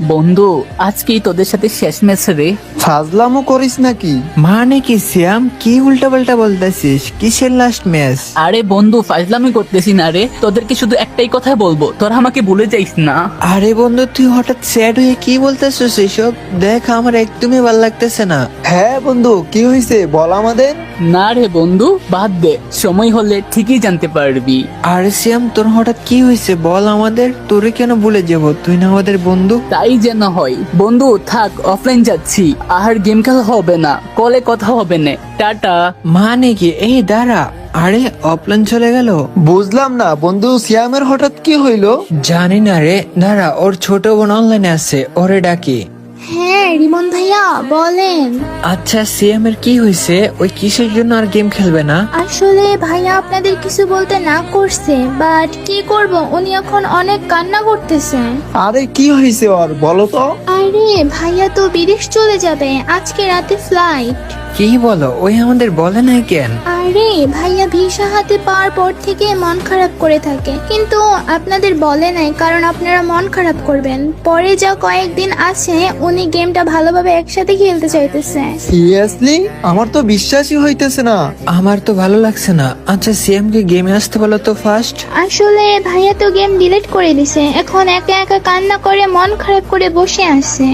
বন্ধু আজকেই তোদের সাথে শেষ ম্যাচ রে। ফাজলামো করিস নাকি? মানে কি শ্যাম, কি উল্টা পাল্টা বলতেছিস? কিসের লাস্ট ম্যাচ? আরে বন্ধু ফাজলামি করতেছি না রে, তোদেরকে শুধু একটাই কথা বলবো, তোরা আমাকে ভুলে যাইস না। আরে বন্ধু, তুই হঠাৎ স্যাড হয়ে কি বলতেছিস এসব? দেখ, আমার একদমই ভালো লাগতেছে না। হ্যাঁ বন্ধু, কি হয়েছে বল আমাদের। না রে বন্ধু, বাদ দে, সময় হলে ঠিকই জানতে পারবি। আরে শ্যাম, তোর হঠাৎ কি হয়েছে বল আমাদের। তোরে কেন ভুলে যাব? তুই না আমাদের বন্ধু। তাই যেন হয়। বন্ধু থাক, অফলাইন যাচ্ছি, আর গেম খেলা হবে না, কলে কথা হবে না, টাটা। মানে কি? এই দাঁড়া, আরে অফলাইন চলে গেল। বুঝলাম না বন্ধু, সিয়ামের হঠাৎ কি হইলো? জানি না রে, দাঁড়া, ওর ছোট বোন অনলাইনে আছে, ওরে ডাকি। হ্যাঁ রিমন ভাইয়া বলেন। আচ্ছা সিএম এর কি হয়েছে? ওই কিসের জন্য আর গেম খেলবে না? আসলে ভাইয়া আপনাদের কিছু বলতে না করছে, বাট কি করব, উনি এখন অনেক কান্না করতেছে। আরে কি হয়েছে ওর বলো তো। আরে ভাইয়া তো বিদেশ চলে যাবে, আজকে রাতে ফ্লাইট। কি বলো? ওই আমাদের বলে নাই কেন? আরে ভাইয়া ভিসা হাতে পাওয়ার পর থেকে মন খারাপ করে থাকে, কিন্তু আপনাদের বলে নাই কারণ আপনারা মন খারাপ করবেন। পরে যা কয়েকদিন আছে উনি গেমটা ভালোভাবে একসাথে খেলতে চাইতেছে। সিরিয়াসলি? আমার তো বিশ্বাসই হইতেছে না। আমার তো ভালো লাগছে না। আচ্ছা সিএম কে গেমে আসতে বলো তো ফার্স্ট। আসলে ভাইয়া তো গেম ডিলিট করে দিছে, এখন একা একা কান্না করে মন খারাপ করে বসে আছে।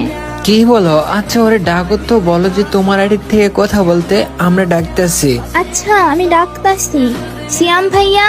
কি বলো? আচ্ছা ওরে ডাকো তো, বলো যে তোমার আইডি থেকে কথা বলতে, আমরা ডাকতেছি। আচ্ছা আমি ডাকতাছি। সিয়াম ভাইয়া।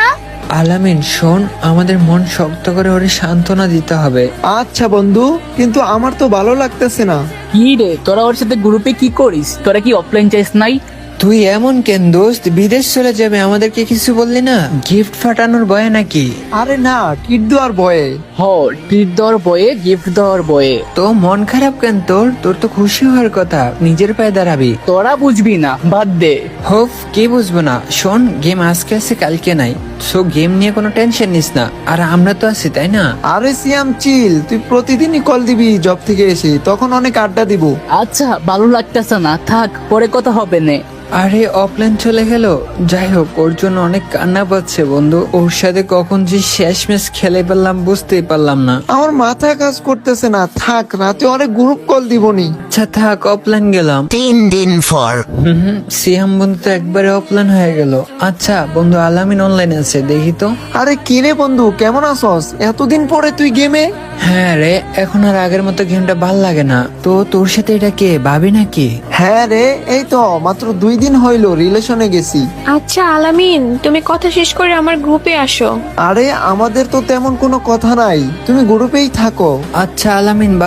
আলামিন শোন, আমাদের মন শক্ত করে ওরে সান্ত্বনা দিতে হবে। আচ্ছা বন্ধু, কিন্তু আমার তো ভালো লাগতেছে না। কি রে, তোরা ওর সাথে গ্রুপে কি করিস? তোরা কি অফলাইন চাইস নাই? তুই এমন কেন দোস্ত? বিদেশ চলে যাবে, আমাদেরকে কিছু বললি না? গিফট ফাটানোর ভয়ে নাকি? আরে না, কিট দেওয়ার ভয়ে। হ, ট্রিট দেওয়ার বয়ে, গিফট দেওয়ার বয়ে। তো মন খারাপ কেন তোর? তোর তো খুশি হওয়ার কথা, নিজের পায়ে দাঁড়াবি। তোরা বুঝবি না, বাদ দে। হোফ, কি বুঝবো না? শোন, গেম আজকে আছে কালকে নাই, সো গেম নিয়ে কোনো টেনশন নিস না। আর আমরা তো আছি, তাই না? আরে সিয়াম চিল, তুই প্রতিদিনই কল দিবি জব থেকে এসে, তখন অনেক আড্ডা দিব। আচ্ছা ভালো লাগতেছে না, থাক, পরে কথা হবে না। আরে অফলাইন চলে গেল। যাই হোক, ওর জন্য অনেক কান্না পাচ্ছে বন্ধু। ওর সাথে কখন যে শেষ ম্যাচ খেলে পেলাম বুঝতেই পারলাম না। আমার মাথা কাজ করতেছে না, থাক, রাতে অনেক গ্রুপ কল দিবনি। আচ্ছা থাক, অফলাইন গেলাম। 3 দিন পর। সিয়াম বন্ধু তো একবারে অফলাইন হয়ে গেল। আচ্ছা বন্ধু, আলামিন অনলাইন আছে, দেখি তো। আরে কিরে বন্ধু, কেমন আছস? এতদিন পরে তুই গেমে? হ্যাঁ রে, এখন আর আগের মতো গেমটা ভাল লাগে না। তো তোর সাথে এটা কে, ভাবি নাকি? হ্যাঁ রে, এই তো মাত্র 2 দিন হইলো রিলেশনে গেছি। আচ্ছা আলামিন, তুমি কথা শেষ করে আমার গ্রুপে আসো। আরে আমাদের তো তেমন কোনো কথা নাই, তুমি গ্রুপেই থাকো। আচ্ছা আলামিন।